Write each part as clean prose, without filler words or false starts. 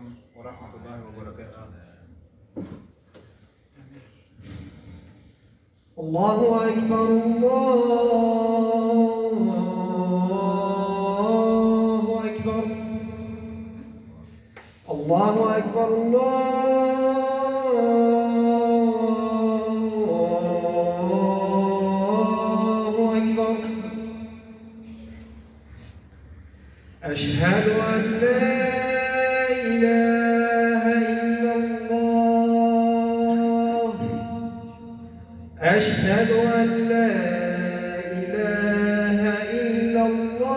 عليكم ورحمة الله وبركاته. الله أكبر الله أكبر الله أكبر الله أكبر. أشهد أن لا إله إلا الله. أشهد أن لا إله إلا الله.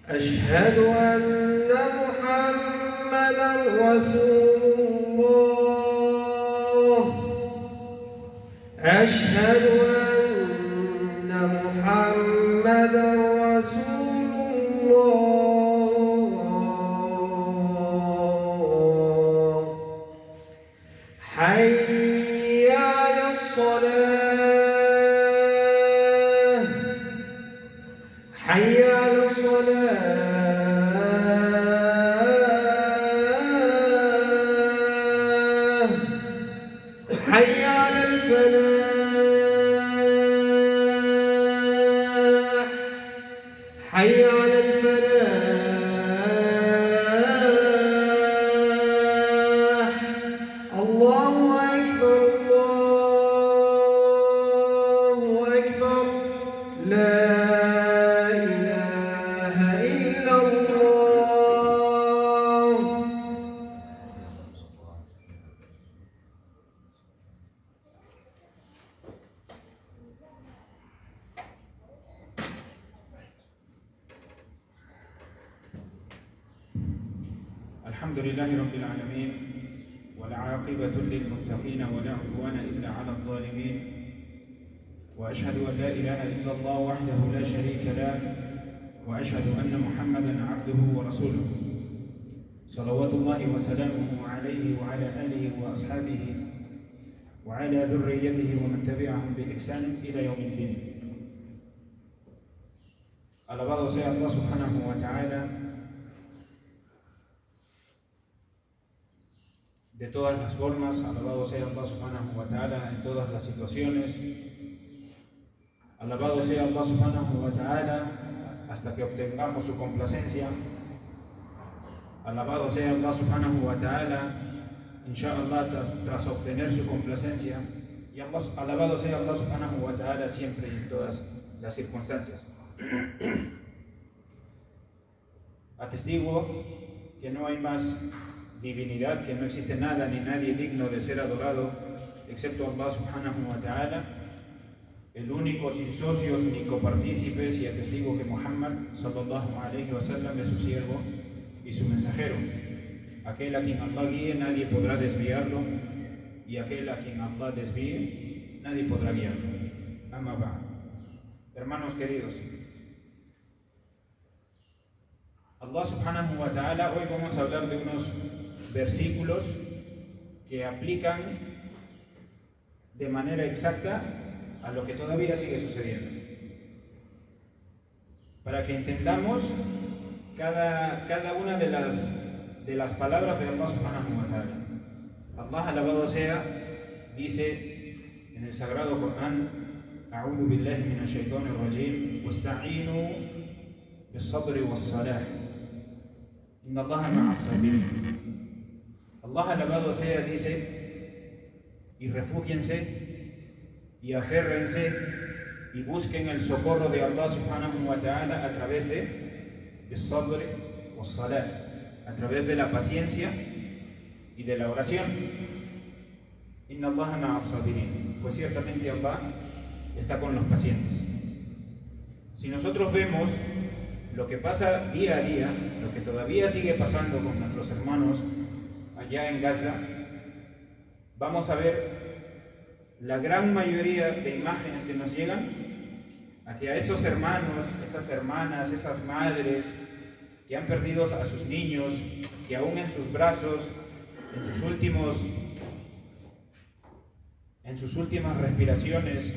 أشهد أن محمدا رسول الله. أشهد أن محمدا رسول الله. حي على الصلاة. حي على الصلاة. حي على الفلاح. حي على الفلاح. الله أكبر الله أكبر. لا إله إلا الله. الحمد لله رب العالمين والعاقبة للمتقين ولا عدوان إلا على الظالمين، وأشهد أن لا إله إلا الله وحده لا شريك له، وأشهد أن محمدا عبده ورسوله صلوات الله وسلامه عليه وعلى آله وأصحابه وعلى ذريته ومن تبعهم بإحسان إلى يوم الدين. Alabado sea Allah subhanahu wa ta'ala de todas las formas, alabado sea Allah subhanahu wa ta'ala en todas las situaciones, alabado sea Allah subhanahu wa ta'ala hasta que obtengamos su complacencia, alabado sea Allah subhanahu wa ta'ala inshallah tras obtener su complacencia, y alabado sea Allah subhanahu wa ta'ala siempre y en todas las circunstancias. Atestiguo que no hay más divinidad, que no existe nada ni nadie digno de ser adorado excepto Allah subhanahu wa ta'ala, el único, sin socios ni copartícipes, y atestigo que Muhammad sallallahu alayhi wa sallam es su siervo y su mensajero. Aquel a quien Allah guíe nadie podrá desviarlo, y aquel a quien Allah desvíe nadie podrá guiarlo. Amma ba'd. Hermanos queridos, Allah subhanahu wa ta'ala, hoy vamos a hablar de unos versículos que aplican de manera exacta a lo que todavía sigue sucediendo, para que entendamos cada una de las palabras de Allah subhanahu wa ta'ala. Allah, alabado sea, dice en el sagrado Corán: A'udhu billahi minash shaitanir rajim, wasta'inu bis-sabri was-salah, inna Allaha ma'as sabirin. Allah, alabado sea, dice: y refúgiense y aférrense y busquen el socorro de Allah subhanahu wa ta'ala a través de sabr o salat, a través de la paciencia y de la oración. Inna Allaha ma'as sabirin, pues ciertamente Allah está con los pacientes. Si nosotros vemos lo que pasa día a día, lo que todavía sigue pasando con nuestros hermanos allá en Gaza, vamos a ver la gran mayoría de imágenes que nos llegan a que a esos hermanos, esas hermanas, esas madres que han perdido a sus niños, que aún en sus brazos, en sus últimas respiraciones,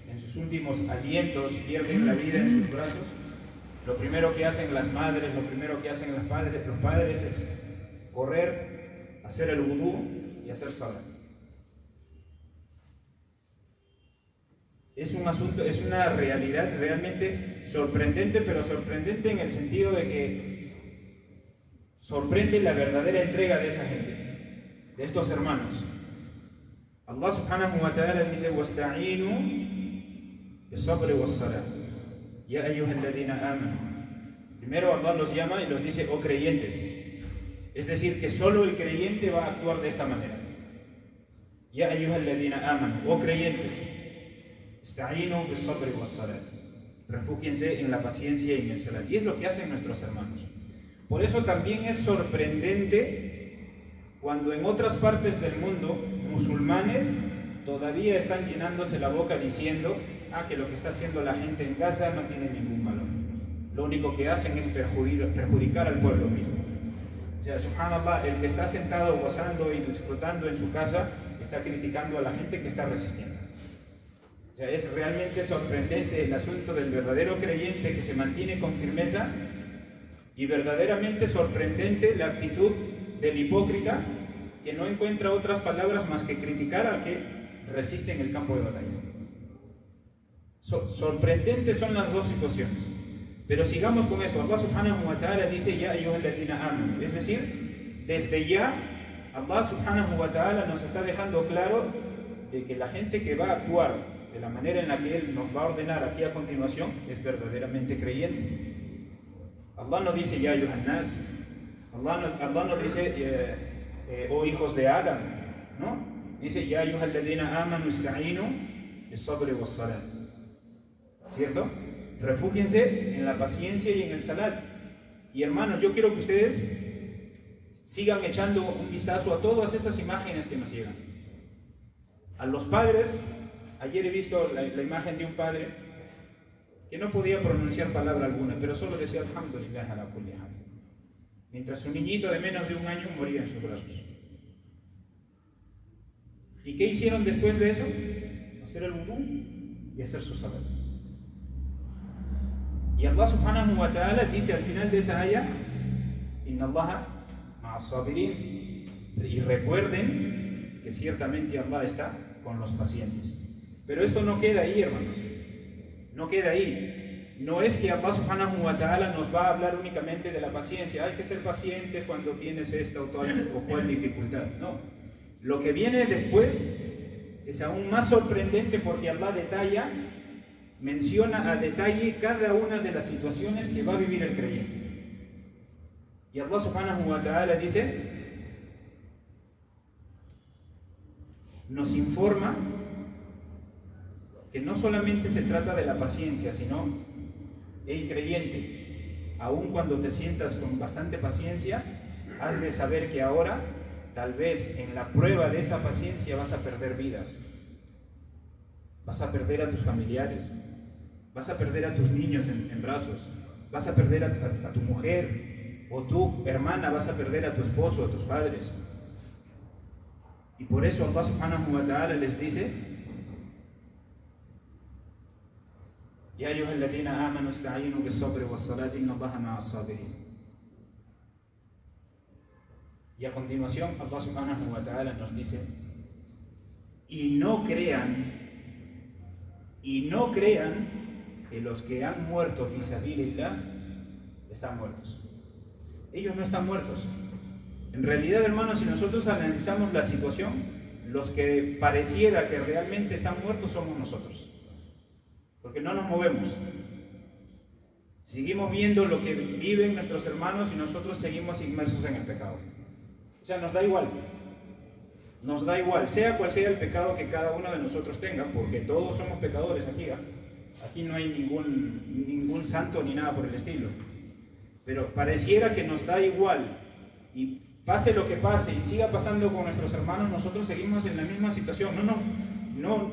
en en sus últimos alientos pierden la vida en sus brazos, lo primero que hacen las madres, lo primero que hacen los padres es correr, hacer el vudú y hacer salat. Es un asunto, es una realidad realmente sorprendente, pero sorprendente en el sentido de que sorprende la verdadera entrega de esa gente, de estos hermanos. Allah subhanahu wa ta'ala dice: وَاسْتَعِينُوا بِالصَّبْرِ وَالصَّلَاةِ يَا أَيُّهَا الَّذِينَ آمَنُوا. Primero Allah los llama y los dice: oh creyentes. Es decir, que solo el creyente va a actuar de esta manera. يَا أَيُّهَا الَّذِينَ آمَنُوا. oh creyentes. Esta'inu bis-sabri was-salat. Refúgiense en la paciencia y en el salat. Y es lo que hacen nuestros hermanos. Por eso también es sorprendente cuando en otras partes del mundo musulmanes todavía están llenándose la boca diciendo que lo que está haciendo la gente en Gaza no tiene ningún valor. Lo único que hacen es perjudicar al pueblo mismo. O sea, subhanallah, el que está sentado gozando y disfrutando en su casa está criticando a la gente que está resistiendo. O sea, es realmente sorprendente el asunto del verdadero creyente que se mantiene con firmeza, y verdaderamente sorprendente la actitud del hipócrita que no encuentra otras palabras más que criticar al que resiste en el campo de batalla. Sorprendentes son las dos situaciones. Pero sigamos con eso. Allah subhanahu wa ta'ala dice: ya ayyuhalladhina amanu. Es decir, desde ya Allah subhanahu wa ta'ala nos está dejando claro de que la gente que va a actuar de la manera en la que Él nos va a ordenar aquí a continuación es verdaderamente creyente. Allah no dice: ya ayyuhannas. Allah no dice oh hijos de Adam, ¿no? Dice: ya ayyuhalladhina amanu ista'inu bis-sabri was-salat. ¿Cierto? Refúgiense en la paciencia y en el salat. Y hermanos, yo quiero que ustedes sigan echando un vistazo a todas esas imágenes que nos llegan. A los padres, ayer he visto la imagen de un padre que no podía pronunciar palabra alguna, pero solo decía alhamdulillah ala kulli hal, mientras su niñito de menos de un año moría en sus brazos. ¿Y qué hicieron después de eso? Hacer el wudú y hacer su salat. Y Allah subhanahu wa ta'ala dice al final de esa ayah: Inna Allaha ma'as sabirin. Y recuerden que ciertamente Allah está con los pacientes. Pero esto no queda ahí, hermanos. No queda ahí. No es que Allah subhanahu wa ta'ala nos va a hablar únicamente de la paciencia. Hay que ser pacientes cuando tienes esta o cual dificultad. No. Lo que viene después es aún más sorprendente, porque Allah menciona a detalle cada una de las situaciones que va a vivir el creyente. Y Allah subhanahu wa ta'ala dice, nos informa que no solamente se trata de la paciencia, sino: hey creyente, aun cuando te sientas con bastante paciencia, has de saber que ahora, tal vez en la prueba de esa paciencia, vas a perder vidas, vas a perder a tus familiares, vas a perder a tus niños en brazos, vas a perder a tu mujer, o tu hermana, vas a perder a tu esposo, a tus padres. Y por eso Allah subhanahu wa ta'ala les dice: Ya ayyuhalladhina amanu ista'inu bis-sabri was-salati inna Allaha ma'as sabirin. Y a continuación Allah subhanahu wa ta'ala nos dice: y no crean que los que han muerto fi sabilillah están muertos. Ellos no están muertos. En realidad, hermanos, si nosotros analizamos la situación, los que pareciera que realmente están muertos somos nosotros, porque no nos movemos. Seguimos viendo lo que viven nuestros hermanos y nosotros seguimos inmersos en el pecado. O sea, nos da igual, sea cual sea el pecado que cada uno de nosotros tenga, porque todos somos pecadores aquí. Aquí no hay ningún santo ni nada por el estilo. Pero pareciera que nos da igual, y pase lo que pase y siga pasando con nuestros hermanos, nosotros seguimos en la misma situación. No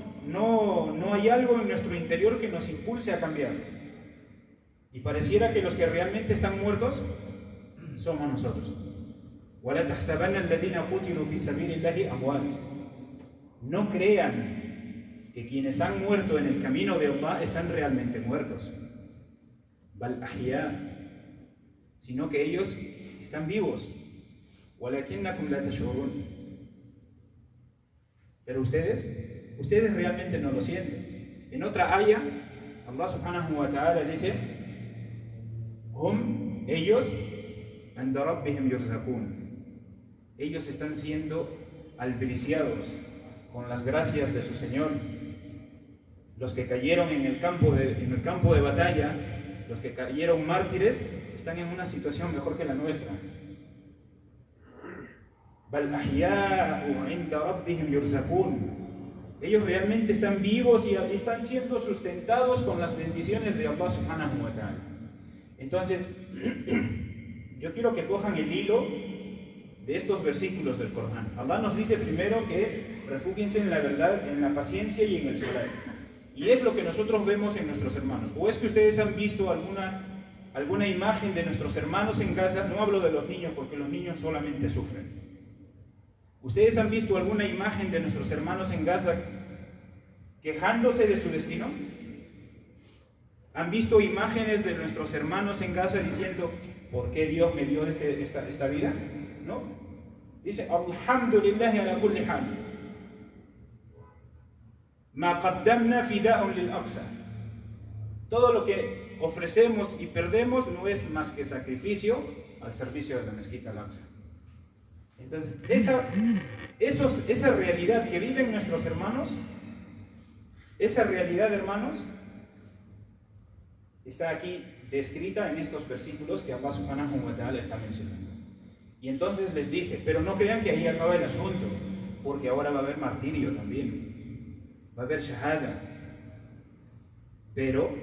hay algo en nuestro interior que nos impulse a cambiar. Y pareciera que los que realmente están muertos somos nosotros. وَلَا تَحْسَبَنَّ الَّذِينَ قُتِلُوا فِي سَبِيلِ اللَّهِ أَمْوَاتٍ. No crean que quienes han muerto en el camino de Allah están realmente muertos. Bal ahya, sino que ellos están vivos. Walakinnakum la tash'urun. Pero ustedes realmente no lo sienten. En otra aya, Allah subhanahu wa ta'ala dice: ellos, anda rabbihim yurzakun. Ellos están siendo albriciados con las gracias de su Señor. Los que cayeron en el campo de batalla, los que cayeron mártires, están en una situación mejor que la nuestra. Bal ahya'u 'inda rabbihim yurzakun. Ellos realmente están vivos y están siendo sustentados con las bendiciones de Allah subhanahu wa ta'ala. Entonces, yo quiero que cojan el hilo de estos versículos del Corán. Allah nos dice primero que refúgiense en la verdad, en la paciencia y en el salat. Y es lo que nosotros vemos en nuestros hermanos. ¿O es que ustedes han visto alguna imagen de nuestros hermanos en Gaza? No hablo de los niños, porque los niños solamente sufren. ¿Ustedes han visto alguna imagen de nuestros hermanos en Gaza quejándose de su destino? ¿Han visto imágenes de nuestros hermanos en Gaza diciendo: ¿por qué Dios me dio esta vida? ¿No? Dice: Alhamdulillahi ala kulli hal. Ma qaddamna fida'un lil aqsa. Todo lo que ofrecemos y perdemos no es más que sacrificio al servicio de la mezquita al-Aqsa. Entonces, esa realidad que viven nuestros hermanos, esa realidad, hermanos, está aquí descrita en estos versículos que Allah subhanahu wa ta'ala está mencionando. Y entonces les dice: pero no crean que ahí acaba el asunto, porque ahora va a haber martirio también, va a haber shahada. Pero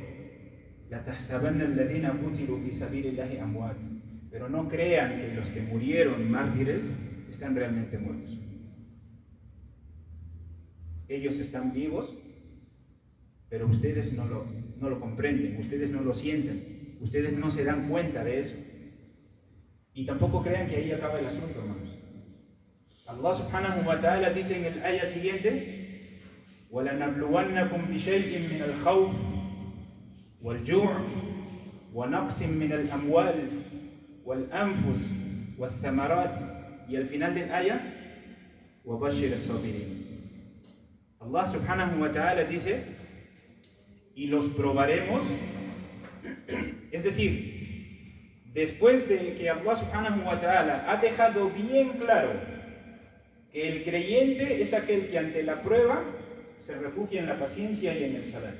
la tahsabanna alladhina qutilu fi sabilillahi amwat. Pero no crean que los que murieron mártires están realmente muertos. Ellos están vivos, pero ustedes no lo comprenden, ustedes no lo sienten, ustedes no se dan cuenta de eso. Y tampoco crean que ahí acaba el asunto, hermanos. Allah subhanahu wa ta'ala dice en el ayah siguiente: وَلَنَبْلُوَنَّكُمْ بِشَيْءٍ مِنَ الْخَوْفِ وَالْجُوعِ وَنَقْصٍ مِنَ الْأَمْوَالِ وَالْأَنفُسِ وَالثَّمَرَاتِ. Y al final del ayah: وَبَشِّرِ الصَّابِرِينَ. Allah subhanahu wa ta'ala dice: y los probaremos. Es decir, después de que Allah subhanahu wa ta'ala ha dejado bien claro que el creyente es aquel que ante la prueba se refugia en la paciencia y en el salat,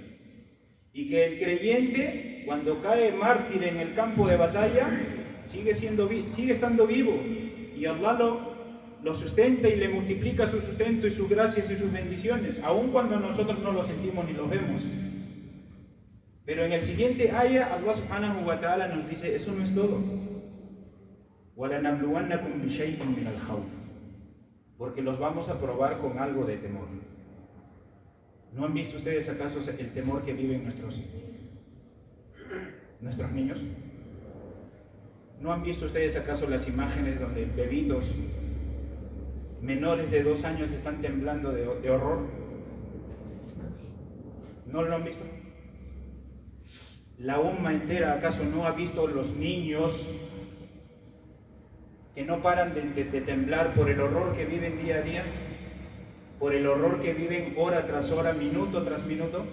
y que el creyente, cuando cae mártir en el campo de batalla, sigue estando vivo, y Allah lo sustenta y le multiplica su sustento y sus gracias y sus bendiciones, aun cuando nosotros no lo sentimos ni lo vemos. Pero en el siguiente ayah, Allah subhanahu wa ta'ala nos dice: eso no es todo. وَلَنَبْلُوَنَّكُمْ بِشَيْءٍ مِنَ الْخَوْفِ. Porque los vamos a probar con algo de temor. ¿No han visto ustedes acaso el temor que viven nuestros niños? ¿No han visto ustedes acaso las imágenes donde bebitos menores de 2 años están temblando de horror? ¿No lo han visto? ¿La umma entera acaso no ha visto los niños que no paran de temblar por el horror que viven día a día? ¿Por el horror que viven hora tras hora, minuto tras minuto?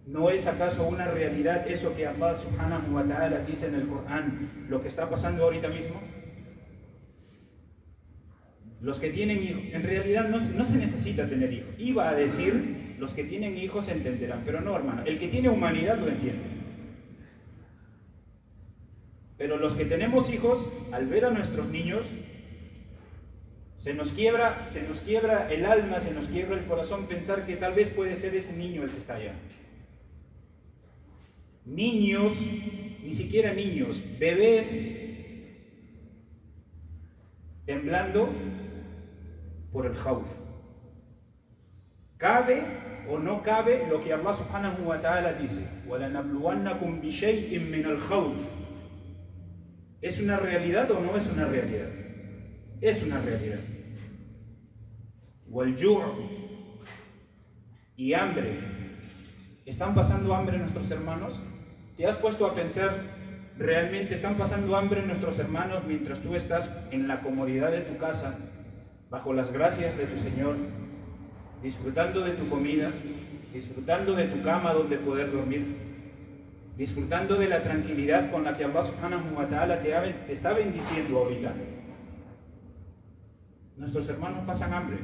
¿No es acaso una realidad eso que Allah subhanahu wa ta'ala dice en el Corán, lo que está pasando ahorita mismo? Los que tienen hijos, en realidad no se necesita tener hijos. Iba a decir: los que tienen hijos entenderán, pero no, hermano, el que tiene humanidad lo entiende. Pero los que tenemos hijos, al ver a nuestros niños, se nos quiebra el alma, se nos quiebra el corazón pensar que tal vez puede ser ese niño el que está allá. Niños, ni siquiera niños, bebés temblando por el khawf. ¿Cabe o no cabe lo que Allah subhanahu wa ta'ala dice? وَلَنَبْلُوَنَّكُمْ بِشَيْءٍ مِنَ الْخَوْفِ. ¿Es una realidad o no es una realidad? Es una realidad. وَالْجُوعِ. y hambre. ¿Están pasando hambre nuestros hermanos? ¿Te has puesto a pensar, realmente están pasando hambre nuestros hermanos mientras tú estás en la comodidad de tu casa, bajo las gracias de tu Señor, disfrutando de tu comida, disfrutando de tu cama donde poder dormir, disfrutando de la tranquilidad con la que Allah subhanahu wa ta'ala te está bendiciendo ahorita? Nuestros hermanos pasan hambre.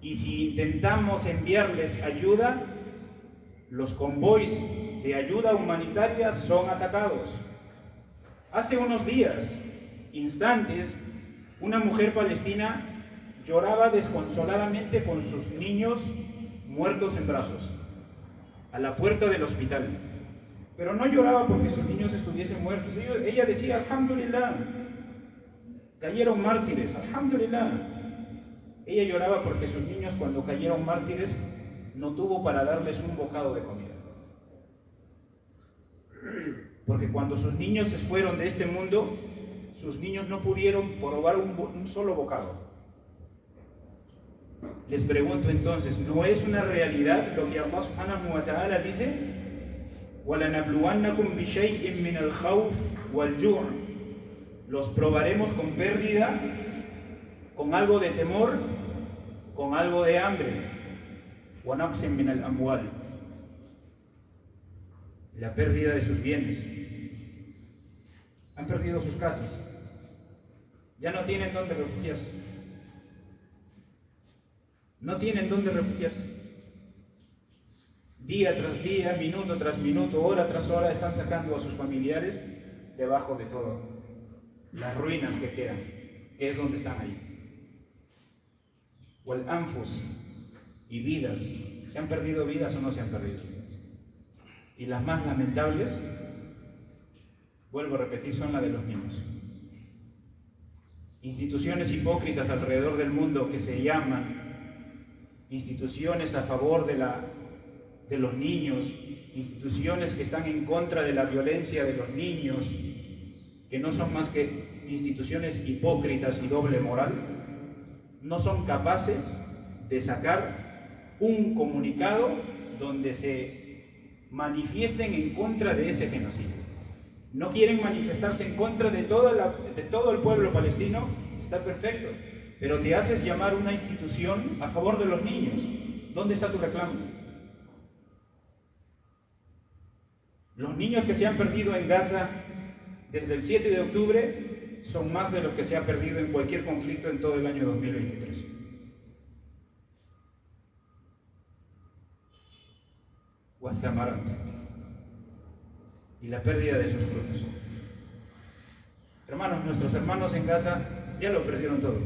Y si intentamos enviarles ayuda, los convoys de ayuda humanitaria son atacados. Hace unos días, instantes, una mujer palestina lloraba desconsoladamente con sus niños muertos en brazos, a la puerta del hospital. Pero no lloraba porque sus niños estuviesen muertos. Ella decía, alhamdulillah, cayeron mártires, alhamdulillah. Ella lloraba porque sus niños, cuando cayeron mártires, no tuvo para darles un bocado de comida. Porque cuando sus niños se fueron de este mundo, sus niños no pudieron probar un solo bocado. Les pregunto entonces, ¿no es una realidad lo que Allah subhanahu wa ta'ala dice? وَلَنَبْلُوَنَّكُمْ بِشَيْءٍ مِّنَ الْخَوْفِ وَالْجُوعِ. Los probaremos con pérdida, con algo de temor, con algo de hambre. وَنَقْسٍ مِّنَ الْأَمْوَالِ. La pérdida de sus bienes. Han perdido sus casas. Ya no tienen dónde refugiarse. No tienen dónde refugiarse. Día tras día, minuto tras minuto, hora tras hora, están sacando a sus familiares debajo de todo. Las ruinas que quedan, que es donde están ahí. O el anfus y vidas. ¿Se han perdido vidas o no se han perdido vidas? Y las más lamentables, vuelvo a repetir, son las de los niños. Instituciones hipócritas alrededor del mundo que se llaman instituciones a favor de los niños, instituciones que están en contra de la violencia de los niños, que no son más que instituciones hipócritas y doble moral, no son capaces de sacar un comunicado donde se manifiesten en contra de ese genocidio. No quieren manifestarse en contra de todo el pueblo palestino, está perfecto, pero te haces llamar una institución a favor de los niños. ¿Dónde está tu reclamo? Los niños que se han perdido en Gaza desde el 7 de octubre son más de los que se ha perdido en cualquier conflicto en todo el año 2023. Wathamarat. Y la pérdida de sus frutos. Hermanos, nuestros hermanos en Gaza ya lo perdieron todo.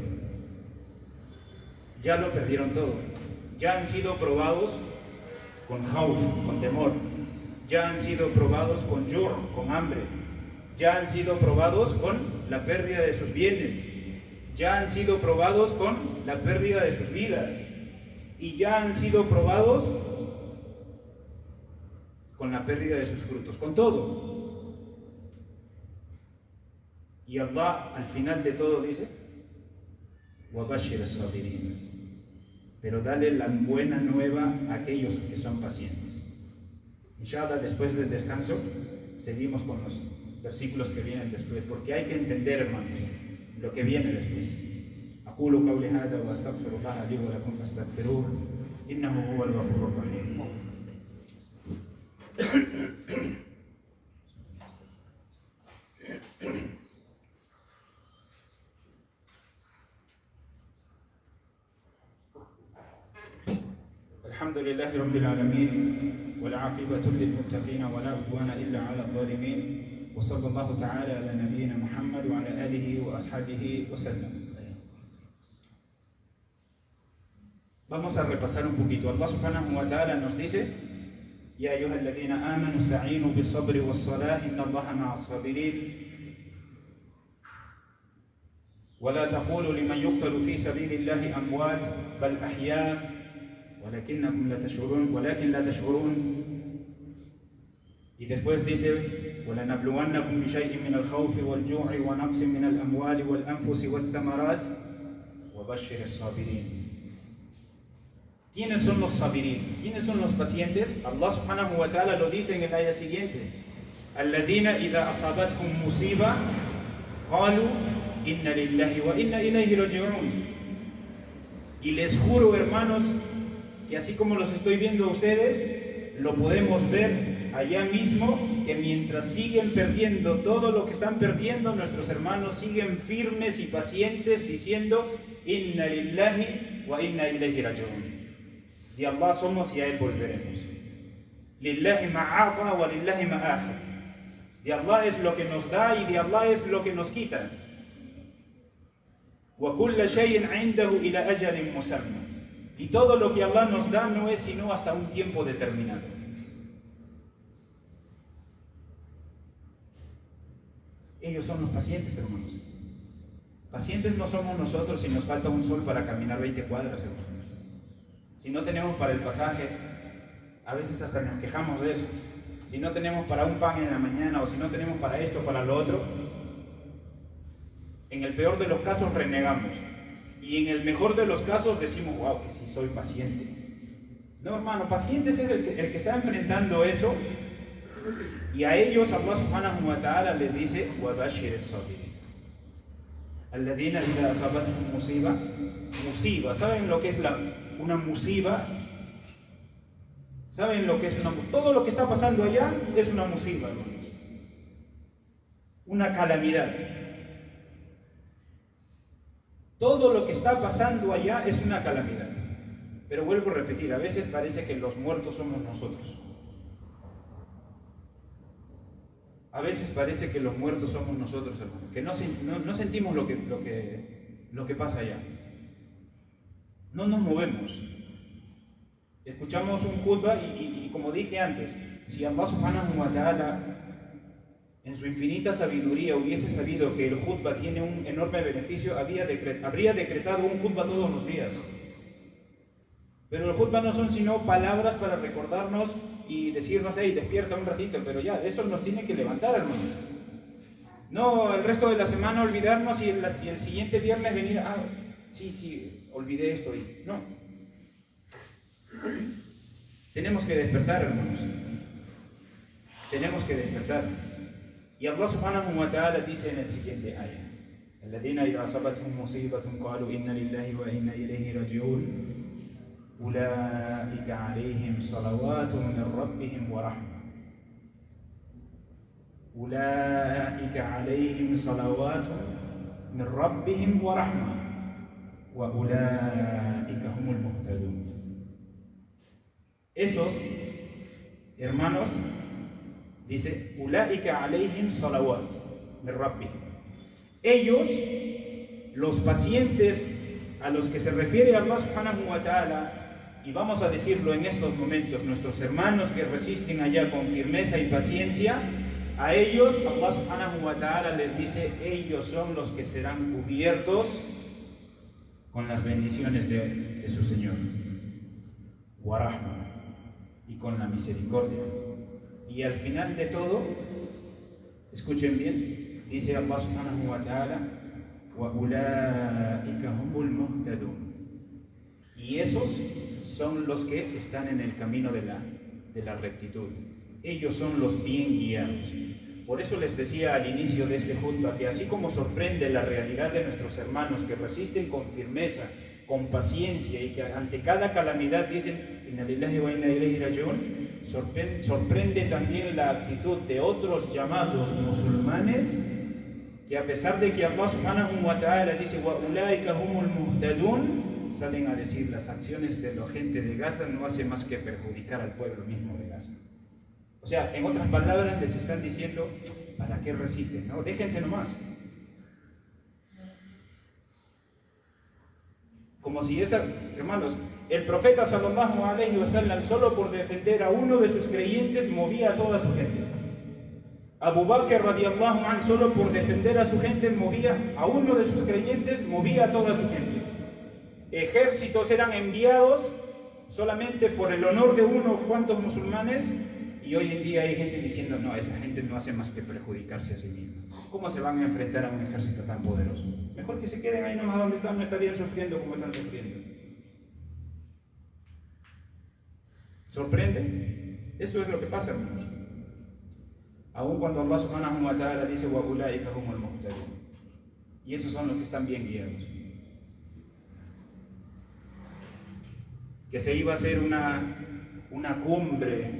Ya lo perdieron todo. Ya han sido probados con khawf, con temor. Ya han sido probados con yur, con hambre. Ya han sido probados con la pérdida de sus bienes. Ya han sido probados con la pérdida de sus vidas. Y ya han sido probados con la pérdida de sus frutos, con todo. Y Allah al final de todo dice, وَبَشِّرِ الصَّابِرِينَ. Pero dale la buena nueva a aquellos que son pacientes. Inshallah, después del descanso, seguimos con los versículos que vienen después, porque hay que entender, hermanos, lo que viene después. أقول قولي هذا وأستغفر الله لي ولكم فاستغفروه إنه هو الغفور الرحيم. الحمد لله رب العالمين والعاقبة للمتقين ولا عدوان إلا على الظالمين وصلى الله تعالى على نبينا محمد وعلى آله وأصحابه وسلم. Vamos a repasar un poquito. Allah subhanahu wa ta'ala nos dice: Ya ayyuha alladhina amanu ista'inu bis sabri was salah inna Allaha ma'as sabirin. ولا تقولوا لمن يقتل في سبيل الله أموات بل أحياء ولكن لا تشعرون. Y después dice: وَلَنَبْلُوَنَّكُمْ بِشَيْءٍ مِّنَ الْخَوْفِ وَالْجُوعِ وَنَقْصٍ مِّنَ الْأَمْوَالِ وَالْأَنفُسِ وَالثَّمَرَاتِ وَبَشِّرِ الصَّابِرِينَ. ¿Quiénes son los sabirin? ¿Quiénes son los pacientes? Allah subhanahu wa ta'ala lo dice en el ayah siguiente. Alladina idha asabathum musiba qalu inna lillahi wa inna ilayhi raji'un. Y les juro, hermanos, que así como los estoy viendo a ustedes, lo podemos ver allá mismo, que mientras siguen perdiendo todo lo que están perdiendo, nuestros hermanos siguen firmes y pacientes diciendo inna lillahi wa inna ilayhi raji'un. De Allah somos y a Él volveremos. Lillahi ma'ata wa lillahi ma'akhir. De Allah es lo que nos da y de Allah es lo que nos quita. Wa kulla shay'in 'indahu ila ajalin musamma. Y todo lo que Allah nos da no es sino hasta un tiempo determinado. Ellos son los pacientes, hermanos. Pacientes no somos nosotros si nos falta un sol para caminar 20 cuadras, hermanos. Si no tenemos para el pasaje, a veces hasta nos quejamos de eso. Si no tenemos para un pan en la mañana, o si no tenemos para esto, para lo otro, en el peor de los casos renegamos. Y en el mejor de los casos decimos, wow, que sí soy paciente. No, hermano, pacientes es el que está enfrentando eso. Y a ellos Allah subhanahu wa ta'ala les dice, وَبَشِّرِ الصَّابِرِينَ الَّذِينَ إِذَا أَصَابَتْهُمْ مُصِيبَةٌ. Musiba, ¿saben lo que es una musiba? ¿Saben lo que es una musiba? Todo lo que está pasando allá es una musiba, hermanos. Una calamidad. Todo lo que está pasando allá es una calamidad. Pero vuelvo a repetir, a veces parece que los muertos somos nosotros. A veces parece que los muertos somos nosotros, hermanos, que no sentimos lo que pasa allá. No nos movemos. Escuchamos un khutbah y como dije antes, si Allah subhanahu wa ta'ala en su infinita sabiduría hubiese sabido que el khutbah tiene un enorme beneficio, habría decretado un khutbah todos los días. Pero el khutbah no son sino palabras para recordarnos y decirnos, hey, despierta un ratito, pero ya, eso nos tiene que levantar, hermanos. No el resto de la semana olvidarnos y el siguiente viernes venir, sí, olvidé esto y no. Tenemos que despertar, hermanos. Tenemos que despertar. Y Allah subhanahu wa ta'ala dice en el siguiente ayah: Alladina idha asabathum musibatun qalu inna lillahi wa inna ilayhi raji'un. Ulaika alayhim salawatun min rabbihim wa rahmah. Ulaika alayhim salawatun min rabbihim wa rahmah. Wa ulaika humul muhtadun. Esos hermanos, dice, ulaika alayhim salawat min rabbihim. Ellos, los pacientes a los que se refiere Allah subhanahu wa ta'ala, y vamos a decirlo en estos momentos, nuestros hermanos que resisten allá con firmeza y paciencia, a ellos Allah subhanahu wa ta'ala les dice, ellos son los que serán cubiertos con las bendiciones de su Señor, wa rahma, y con la misericordia. Y al final de todo, escuchen bien, dice Allah subhanahu wa ta'ala, wa ulaika humul muhtadun. Y esos son los que están en el camino de la rectitud. Ellos son los bien guiados. Por eso les decía al inicio de este khutbah que así como sorprende la realidad de nuestros hermanos que resisten con firmeza, con paciencia y que ante cada calamidad dicen inna lillahi wa inna ilayhi raji'un, sorprende también la actitud de otros llamados musulmanes que a pesar de que Allah subhanahu wa ta'ala dice wa ulaika humul muhtadun, salen a decir las acciones de la gente de Gaza no hacen más que perjudicar al pueblo mismo de Gaza. O sea, en otras palabras les están diciendo, ¿para qué resisten? No, déjense nomás. Como si hermanos, el profeta sallallahu alayhi wa sallam solo por defender a uno de sus creyentes movía a toda su gente. Abu Bakr radiallahu anhu solo por defender a su gente movía a uno de sus creyentes, movía a toda su gente. Ejércitos eran enviados solamente por el honor de unos cuantos musulmanes, y hoy en día hay gente diciendo, no, esa gente no hace más que perjudicarse a sí misma. ¿Cómo se van a enfrentar a un ejército tan poderoso? Mejor que se queden ahí nomás donde están, no estarían sufriendo como están sufriendo. ¿Sorprende? Eso es lo que pasa, hermanos. Aun cuando Allah subhanahu wa ta'ala dice وَأُولَٰئِكَ هُمُ الْمُهْتَدُونَ, y esos son los que están bien guiados. Que se iba a hacer una cumbre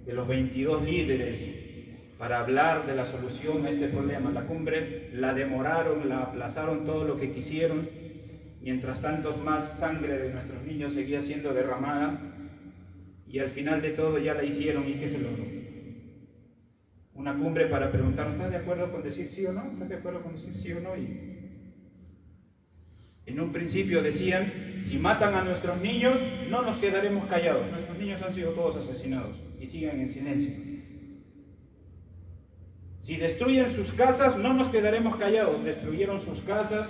de los 22 líderes para hablar de la solución a este problema. La cumbre la demoraron, la aplazaron todo lo que quisieron. Mientras tanto, más sangre de nuestros niños seguía siendo derramada, y al final de todo ya la hicieron. ¿Y qué se logró? Una cumbre para preguntar, ¿estás de acuerdo con decir sí o no? ¿Estás de acuerdo con decir sí o no? Y en un principio decían, si matan a nuestros niños, no nos quedaremos callados. Nuestros niños han sido todos asesinados, y siguen en silencio. Si destruyen sus casas, no nos quedaremos callados. Destruyeron sus casas.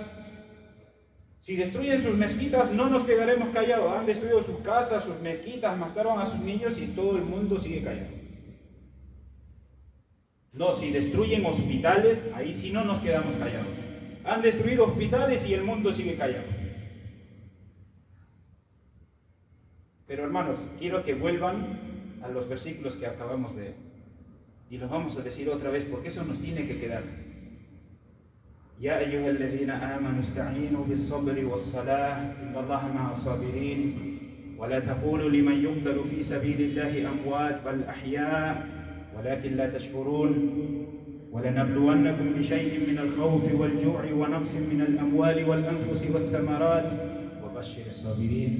Si destruyen sus mezquitas, no nos quedaremos callados. Han destruido sus casas, sus mezquitas, mataron a sus niños y todo el mundo sigue callado. No, si destruyen hospitales, ahí sí no nos quedamos callados. Han destruido hospitales y el mundo sigue callado. Pero hermanos, quiero que vuelvan a los versículos que acabamos de leer. Y los vamos a decir otra vez porque eso nos tiene que quedar. يا أيها الذين آمنوا استعينوا بالصبر والصلاة إن الله مع الصابرين ولا تقولوا لمن يقتل في سبيل الله أموات بل أحياء ولكن لا تشكرون ولنبلونكم بشيء من الخوف والجوع ونقص من الأموال والأنفس والثمرات وبشر الصابرين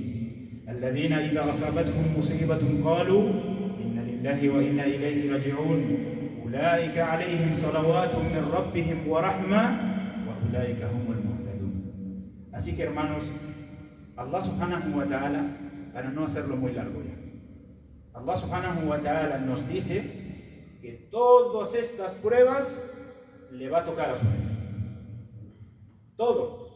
الذين إذا أصابتهم مصيبة قالوا إنا لله وإنا إليه راجعون أولئك عليهم صلوات من ربهم ورحمة Así que hermanos, Allah subhanahu wa ta'ala, para no hacerlo muy largo ya, Allah subhanahu wa ta'ala nos dice que todas estas pruebas le va a tocar a su hijo. Todo.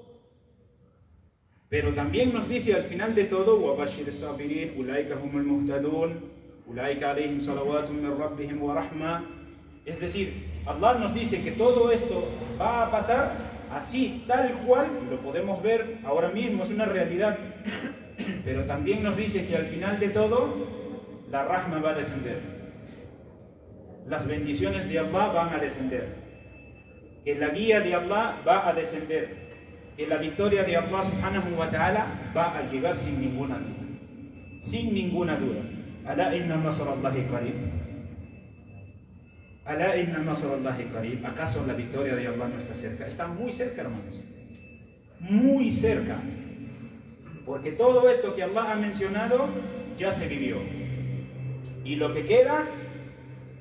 Pero también nos dice al final de todo, وَبَشِّرِ الصَّابِرِينَ أُولَٰئِكَ هُمُ الْمُهْتَدُونَ أُولَٰئِكَ عَلَيْهِمْ صَلَوَاتٌ مِّن رَّبِّهِمْ وَرَحْمَةٌ. Es decir, Allah nos dice que todo esto va a pasar así, tal cual, y lo podemos ver ahora mismo, es una realidad. Pero también nos dice que al final de todo, la rahma va a descender. Las bendiciones de Allah van a descender. Que la guía de Allah va a descender. Que la victoria de Allah subhanahu wa ta'ala va a llegar sin ninguna duda. Sin ninguna duda. Alá inna nasrallahi qarib. Alá inna nasrallahi qarib. ¿Acaso la victoria de Allah no está cerca? Está muy cerca, hermanos. Muy cerca. Porque todo esto que Allah ha mencionado ya se vivió. Y lo que queda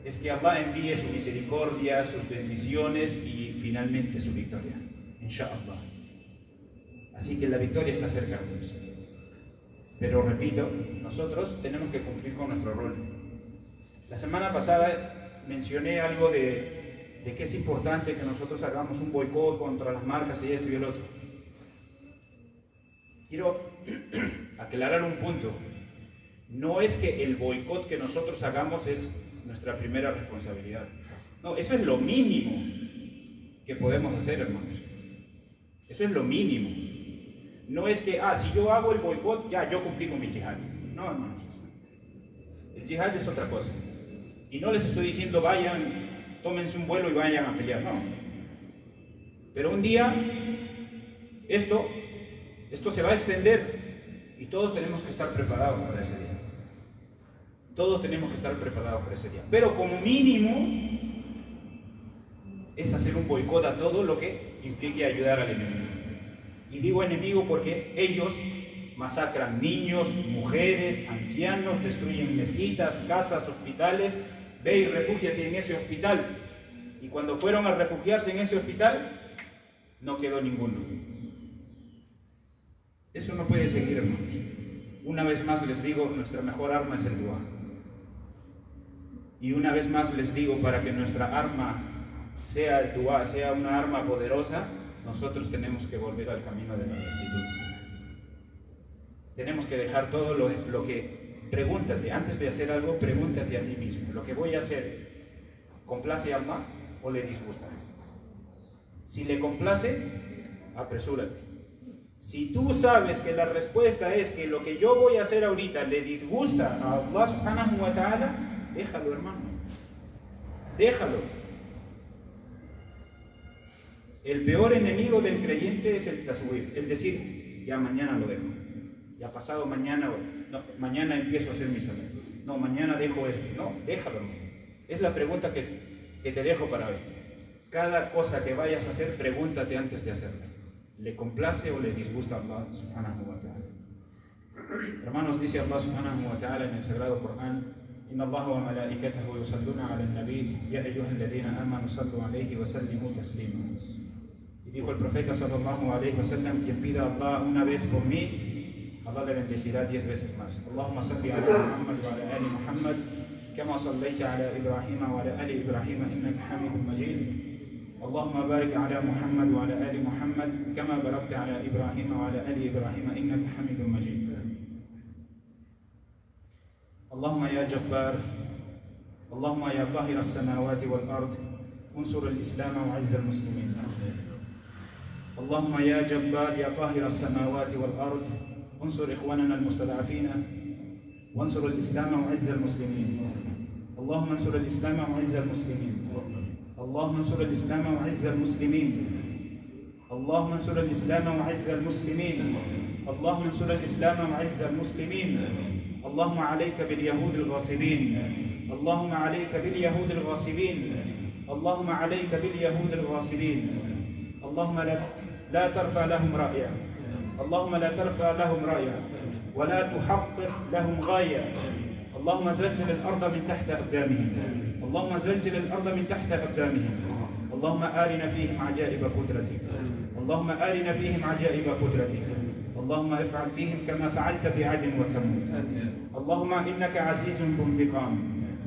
es que Allah envíe su misericordia, sus bendiciones y finalmente su victoria. Insha'Allah. Así que la victoria está cerca, hermanos. Pero repito, nosotros tenemos que cumplir con nuestro rol. La semana pasada mencioné algo de que es importante que nosotros hagamos un boicot contra las marcas y esto y el otro. Quiero aclarar un punto. No es que el boicot que nosotros hagamos es nuestra primera responsabilidad. No, eso es lo mínimo que podemos hacer, hermanos. Eso es lo mínimo. No es que, si yo hago el boicot, ya yo cumplí con mi yihad. No, hermanos. El yihad es otra cosa. Y no les estoy diciendo vayan, tómense un vuelo y vayan a pelear, no. Pero un día esto se va a extender y todos tenemos que estar preparados para ese día. Todos tenemos que estar preparados para ese día. Pero como mínimo es hacer un boicot a todo lo que implique ayudar al enemigo. Y digo enemigo porque ellos masacran niños, mujeres, ancianos, destruyen mezquitas, casas, hospitales. Ve y refúgiate en ese hospital. Y cuando fueron a refugiarse en ese hospital, no quedó ninguno. Eso no puede seguir, hermanos. Una vez más les digo, nuestra mejor arma es el dua. Y una vez más les digo, para que nuestra arma sea el dua, sea una arma poderosa, nosotros tenemos que volver al camino de la rectitud. Tenemos que dejar todo lo que... Pregúntate, antes de hacer algo, pregúntate a ti mismo. ¿Lo que voy a hacer complace a Allah o le disgusta? Si le complace, apresúrate. Si tú sabes que la respuesta es que lo que yo voy a hacer ahorita le disgusta a Allah subhanahu wa ta'ala, déjalo, hermano. Déjalo. El peor enemigo del creyente es el taswif, el decir, ya mañana lo dejo, ya pasado mañana, no, mañana empiezo a hacer mi salat, no, mañana dejo esto, no, déjalo. Es la pregunta que te dejo para hoy. Cada cosa que vayas a hacer, pregúntate antes de hacerla. ¿Le complace o le disgusta a Allah subhanahu wa ta'ala? Hermanos, dice Allah subhanahu wa ta'ala en el Sagrado Corán: Inna Allah wa malaikatahu yusalluna ala al-nabi ya ayyuhalladhina amanu sallu alayhi wa sallimu taslima. Y dijo el profeta sallallahu alayhi wa sallam: quien pida a Allah una vez por mí, Allah le bendecirá 10 veces más. Allahumma salli ala Muhammad wa ala ali Muhammad kama sallaita ala Ibrahim wa ala ali Ibrahim innaka hamidun majid. اللهم بارك على محمد وعلى آل محمد كما باركت على إبراهيم وعلى آل إبراهيم إنك حميد مجيد. اللهم يا جبار، اللهم يا قاهر السماوات والأرض، انصر الإسلام وعز المسلمين. اللهم يا جبار يا قاهر السماوات والأرض، انصر إخواننا المستضعفين وانصر الإسلام وعز المسلمين. اللهم انصر الإسلام وعز المسلمين. اللهم انصر الإسلام وعز المسلمين. اللهم انصر الإسلام وعز المسلمين. اللهم انصر الإسلام وعز المسلمين. اللهم عليك باليهود الغاصبين. اللهم عليك باليهود الغاصبين. اللهم عليك باليهود الغاصبين. اللهم لا ترفع لهم رأيا. اللهم لا ترفع لهم رأيا ولا تحقق لهم غاية. اللهم زلزل الأرض من تحت أقدامهم. اللهم زلزل الأرض من تحت أقدامهم. اللهم آرنا فيهم عجائب قدرتك. اللهم آرنا فيهم عجائب قدرتك. اللهم افعل فيهم كما فعلت بعاد وثمود. اللهم إنك عزيز ذو انتقام.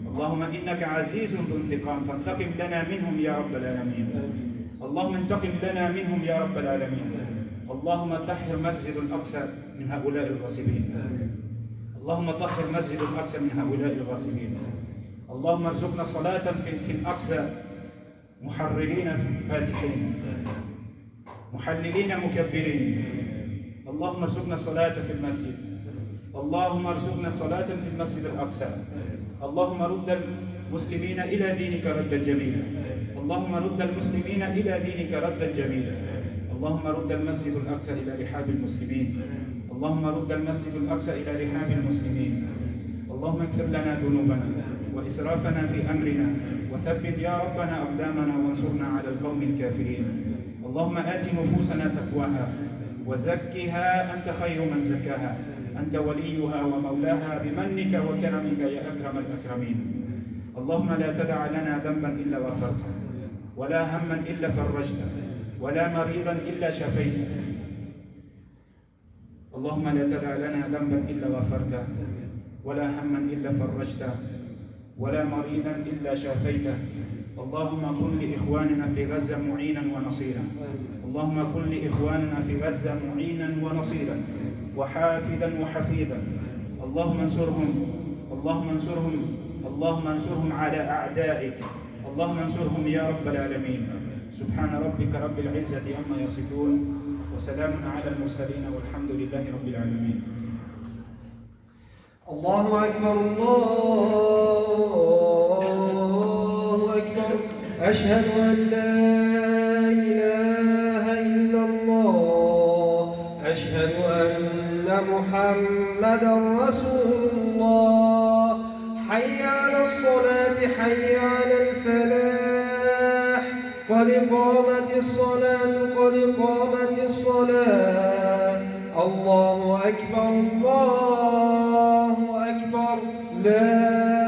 اللهم إنك عزيز ذو انتقام فانتقم لنا منهم يا رب العالمين. اللهم انتقم لنا منهم يا رب العالمين. اللهم طهر مسجد الأقصى من هؤلاء الغاصبين. اللهم طهر مسجد الأقصى من هؤلاء الغاصبين. اللهم ارزقنا صلاة في الأقصى محررين فاتحين محللين مكبرين. اللهم ارزقنا صلاة في المسجد. اللهم ارزقنا صلاة في المسجد الأقصى. اللهم رد المسلمين إلى دينك ردا جميلا. اللهم رد المسلمين إلى دينك ردا جميلا. اللهم رد المسجد الأقصى إلى رحاب المسلمين. اللهم رد المسجد الأقصى إلى رحاب المسلمين. اللهم اغفر لنا ذنوبنا وإسرافنا في أمرنا وثبت يا ربنا أقدامنا وانصرنا على القوم الكافرين. اللهم آت نفوسنا تقواها وزكها أنت خير من زكاها أنت وليها ومولاها بمنك وكرمك يا أكرم الأكرمين. اللهم لا تدع لنا ذنبا إلا غفرته ولا هما إلا فرجته ولا مريضا إلا شفيته. اللهم لا تدع لنا ذنبا إلا غفرته ولا هما إلا فرجته ولا مريضا إلا شافيته. اللهم كن لإخواننا في غزة معينا ونصيرا. اللهم كن لإخواننا في غزة معينا ونصيرا وحافظا وحفيظا. اللهم انصرهم. اللهم انصرهم. اللهم انصرهم على أعدائك. اللهم انصرهم يا رب العالمين. سبحان ربك رب العزة عما يصفون وسلام على المرسلين والحمد لله رب العالمين. الله أكبر الله أكبر أشهد أن لا إله إلا الله أشهد أن محمدا رسول الله حي على الصلاة حي على الفلاح قد قامت الصلاة قد قامت الصلاة. الله أكبر الله أكبر لا